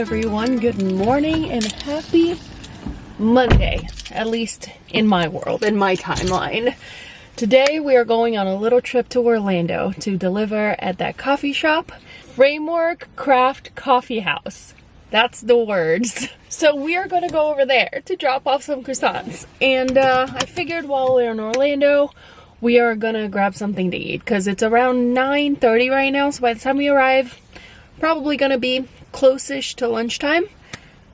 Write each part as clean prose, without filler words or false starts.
everyone, good morning and happy Monday, at least in my world, in my timeline. Today we are going on a little trip to Orlando to deliver at that coffee shop, Framework Craft Coffee House. That's the words. So we are going to go over there to drop off some croissants. And I figured while we're in Orlando, we are going to grab something to eat because it's around 9:30 right now. So by the time we arrive, probably going to be close-ish to lunchtime.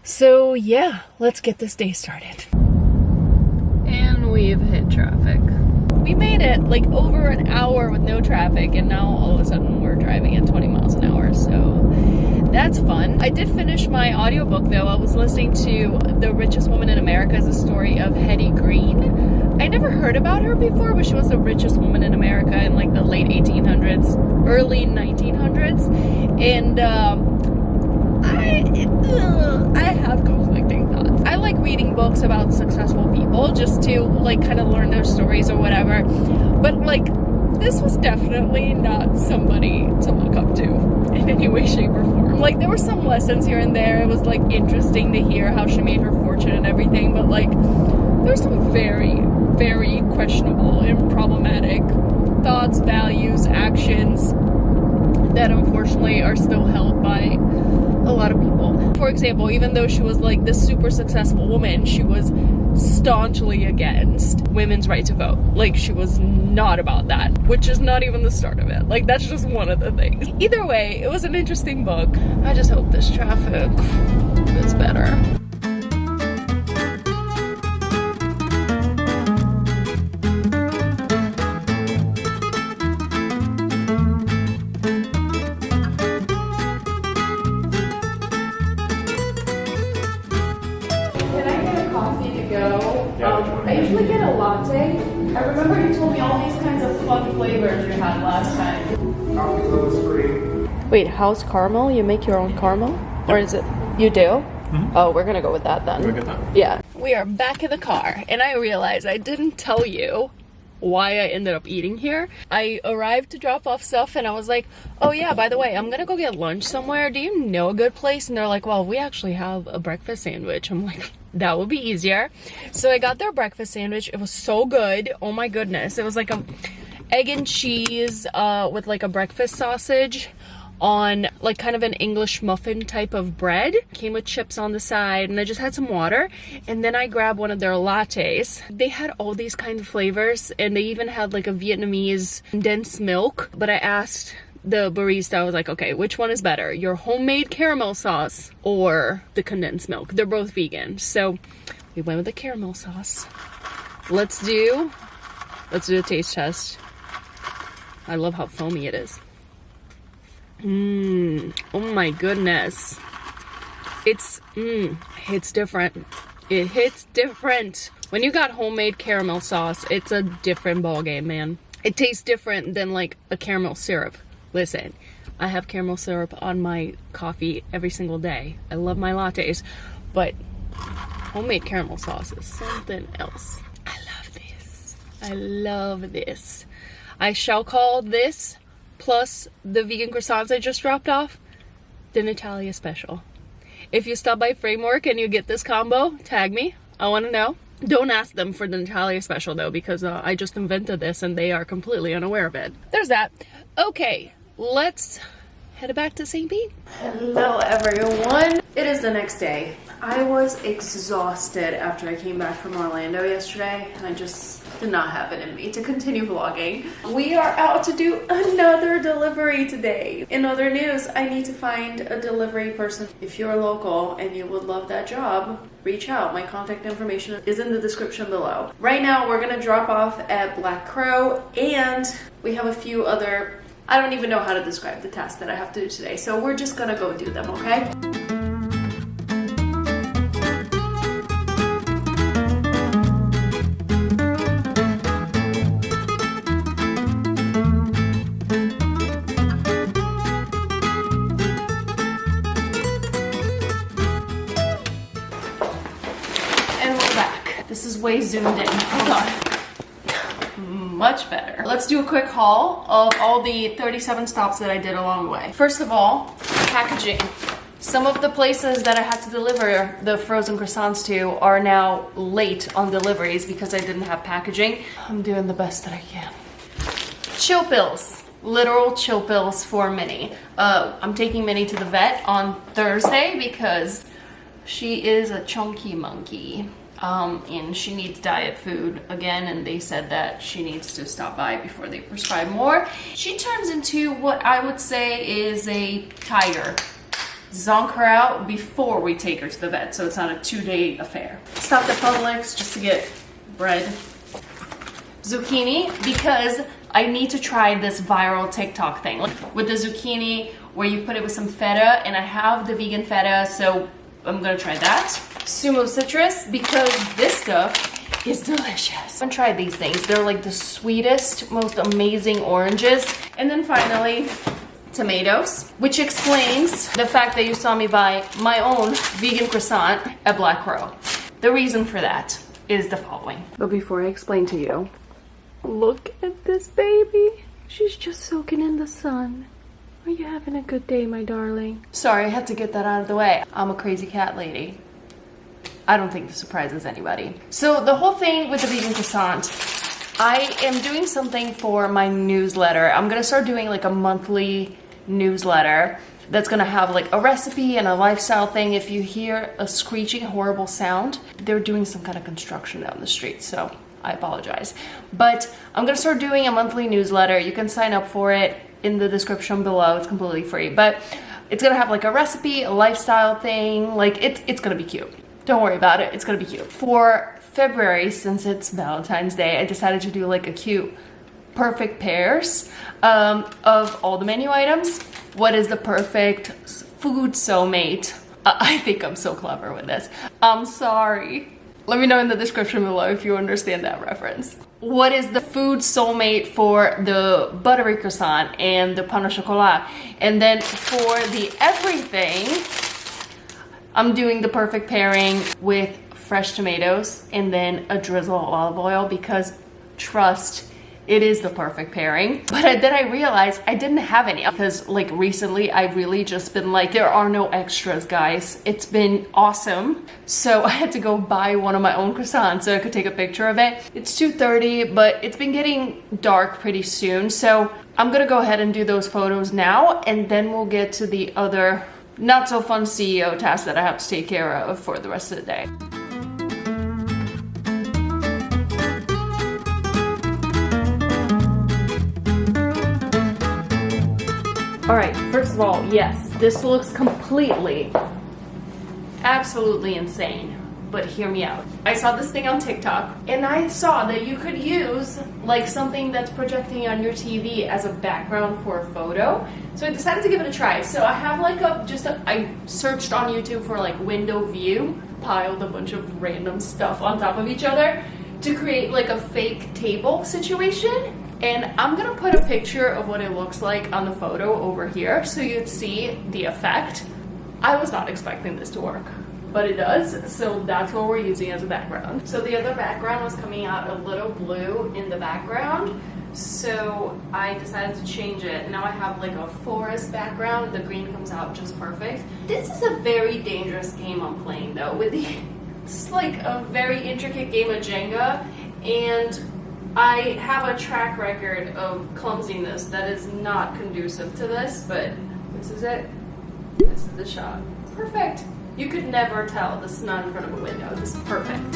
So yeah, let's get this day started. And we've hit traffic. We made it like over an hour with no traffic, and now all of a sudden we're driving at 20 miles an hour, so that's fun. I did finish my audiobook though. I was listening to The Richest Woman in America, is a story of Hetty Green. I never heard about her before, but she was the richest woman in America in like the late 1800s, early 1900s, and I have conflicting thoughts. I like reading books about successful people just to like kind of learn their stories or whatever, but like this was definitely not somebody to look up to in any way, shape, or form. Like there were some lessons here and there. It was like interesting to hear how she made her fortune and everything, but like there's some very, very questionable and problematic thoughts, values, actions that unfortunately are still held by a lot of people. For example, even though she was like this super successful woman, she was staunchly against women's right to vote. Like she was not about that, which is not even the start of it. Like that's just one of the things. Either way, it was an interesting book. I just hope this traffic is better. I usually get a latte. I remember you told me all these kinds of fun flavors you had last time. Coffee is free. Wait, house caramel? You make your own caramel? Yep. Or is it, you do? Mm-hmm. Oh, we're gonna go with that then. We're gonna get that. Yeah. We are back in the car, and I realized I didn't tell you why I ended up eating here. I arrived to drop off stuff and I was like, oh yeah, by the way, I'm gonna go get lunch somewhere. Do you know a good place? And they're like, well, we actually have a breakfast sandwich. I'm like, that would be easier. So I got their breakfast sandwich. It was so good. Oh my goodness. It was like a egg and cheese with like a breakfast sausage on like kind of an English muffin type of bread. Came with chips on the side, and I just had some water, and then I grabbed one of their lattes. They had all these kind of flavors, and they even had like a Vietnamese condensed milk. But I asked the barista, I was like, okay, which one is better, your homemade caramel sauce or the condensed milk? They're both vegan, so we went with the caramel sauce. Let's do a taste test. I love how foamy it is. Oh my goodness. It hits different. It hits different. When you got homemade caramel sauce, it's a different ballgame, man. It tastes different than like a caramel syrup. Listen, I have caramel syrup on my coffee every single day. I love my lattes, but homemade caramel sauce is something else. I love this. I love this. I shall call this, plus the vegan croissants I just dropped off, the Natalia special. If you stop by Framework and you get this combo, tag me. I want to know. Don't ask them for the Natalia special though, because I just invented this and they are completely unaware of it. There's that. Okay, let's head back to St. Pete. Hello everyone. It is the next day. I was exhausted after I came back from Orlando yesterday, and I just did not have it in me to continue vlogging. We are out to do another delivery today. In other news, I need to find a delivery person. If you're local and you would love that job, reach out. My contact information is in the description below. Right now, we're gonna drop off at Black Crow, and we have a few other, I don't even know how to describe the tasks that I have to do today, so we're just gonna go do them, okay? This is way zoomed in. Hold on. Much better. Let's do a quick haul of all the 37 stops that I did along the way. First of all, packaging. Some of the places that I had to deliver the frozen croissants to are now late on deliveries because I didn't have packaging. I'm doing the best that I can. Chill pills. Literal chill pills for Minnie. I'm taking Minnie to the vet on Thursday because she is a chunky monkey. And she needs diet food again, and they said that she needs to stop by before they prescribe more. She turns into what I would say is a tiger. Zonk her out before we take her to the vet, so it's not a 2-day affair. Stopped at Publix just to get bread. Zucchini, because I need to try this viral TikTok thing with the zucchini where you put it with some feta, and I have the vegan feta, so I'm gonna try that. Sumo citrus, because this stuff is delicious. I haven't tried these things. They're like the sweetest, most amazing oranges. And then finally, tomatoes, which explains the fact that you saw me buy my own vegan croissant at Black Crow. The reason for that is the following. But before I explain to you, look at this baby. She's just soaking in the sun. Are you having a good day, my darling? Sorry, I had to get that out of the way. I'm a crazy cat lady. I don't think this surprises anybody. So the whole thing with the vegan croissant, I am doing something for my newsletter. I'm gonna start doing like a monthly newsletter that's gonna have like a recipe and a lifestyle thing. If you hear a screeching horrible sound, they're doing some kind of construction down the street, so I apologize. But I'm gonna start doing a monthly newsletter. You can sign up for it in the description below. It's completely free, but it's gonna have like a recipe, a lifestyle thing. Like it's gonna be cute. Don't worry about it, it's gonna be cute. For February, since it's Valentine's Day, I decided to do like a cute perfect pairs of all the menu items. What is the perfect food soulmate? I think I'm so clever with this. I'm sorry. Let me know in the description below if you understand that reference. What is the food soulmate for the buttery croissant and the pain au chocolat? And then for the everything, I'm doing the perfect pairing with fresh tomatoes and then a drizzle of olive oil because trust, it is the perfect pairing. But then I realized I didn't have any because like recently I've really just been like, there are no extras, guys. It's been awesome. So I had to go buy one of my own croissants so I could take a picture of it. It's 2:30, but it's been getting dark pretty soon. So I'm gonna go ahead and do those photos now, and then we'll get to the other not so fun CEO tasks that I have to take care of for the rest of the day. All right, first of all, yes, this looks completely, absolutely insane, but hear me out. I saw this thing on TikTok, and I saw that you could use like something that's projecting on your TV as a background for a photo. So I decided to give it a try. So I have like I searched on YouTube for like window view, piled a bunch of random stuff on top of each other to create like a fake table situation. And I'm gonna put a picture of what it looks like on the photo over here so you'd see the effect. I was not expecting this to work, but it does, so that's what we're using as a background. So the other background was coming out a little blue in the background, so I decided to change it. Now I have like a forest background, the green comes out just perfect. This is a very dangerous game I'm playing though. It's like a very intricate game of Jenga, and I have a track record of clumsiness that is not conducive to this, but this is it. This is the shot. Perfect. You could never tell this is not in front of a window. This is perfect.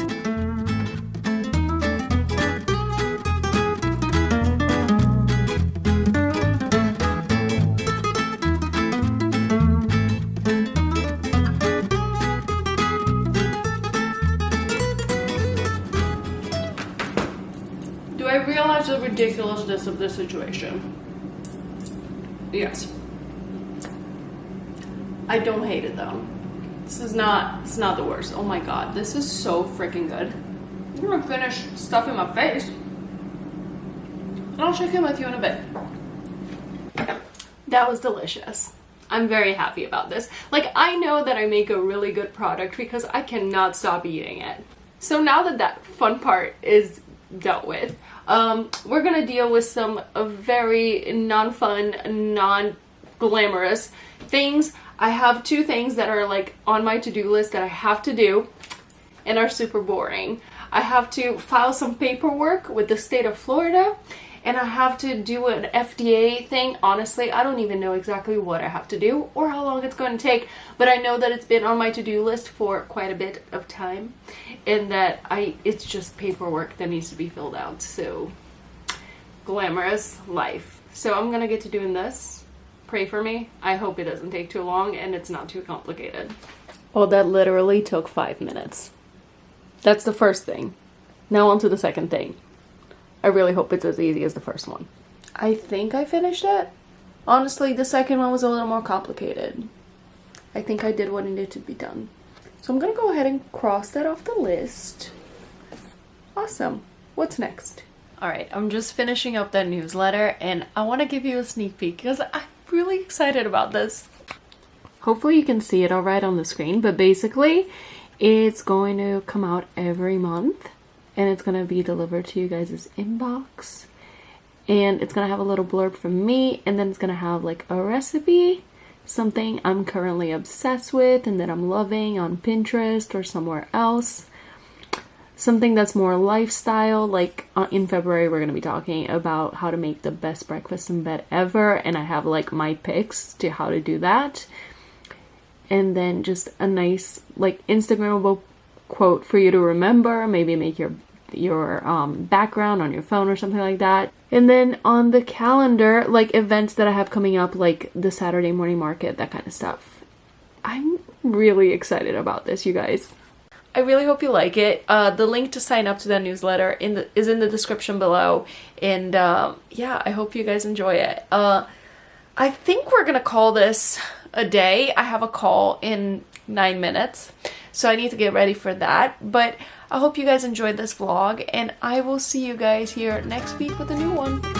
Do I realize the ridiculousness of this situation? Yes. I don't hate it though. It's not the worst. Oh my god, this is so freaking good. I'm gonna finish stuffing my face, and I'll check in with you in a bit. That was delicious. I'm very happy about this. Like, I know that I make a really good product because I cannot stop eating it. So now that that fun part is dealt with, we're gonna deal with some very non-fun, non-glamorous things. I have 2 things that are like on my to-do list that I have to do and are super boring. I have to file some paperwork with the state of Florida, and I have to do an FDA thing. Honestly, I don't even know exactly what I have to do or how long it's going to take, but I know that it's been on my to-do list for quite a bit of time, and that it's just paperwork that needs to be filled out. So, glamorous life. So I'm gonna get to doing this. Pray for me. I hope it doesn't take too long and it's not too complicated. Oh, that literally took 5 minutes. That's the first thing. Now on to the second thing. I really hope it's as easy as the first one. I think I finished it. Honestly, the second one was a little more complicated. I think I did what needed to be done. So I'm gonna go ahead and cross that off the list. Awesome. What's next? Alright, I'm just finishing up that newsletter, and I want to give you a sneak peek because I'm really excited about this. Hopefully you can see it all right on the screen, but basically it's going to come out every month, and it's going to be delivered to you guys' inbox, and it's going to have a little blurb from me, and then it's going to have like a recipe, something I'm currently obsessed with and that I'm loving on Pinterest or somewhere else. Something that's more lifestyle, like in February we're going to be talking about how to make the best breakfast in bed ever, and I have like my picks to how to do that. And then just a nice like Instagrammable quote for you to remember, maybe make your background on your phone or something like that. And then on the calendar, like events that I have coming up, like the Saturday morning market, that kind of stuff. I'm really excited about this, you guys. I really hope you like it. The link to sign up to that newsletter is in the description below. And yeah, I hope you guys enjoy it. I think we're gonna call this a day. I have a call in 9 minutes, so I need to get ready for that. But I hope you guys enjoyed this vlog, and I will see you guys here next week with a new one.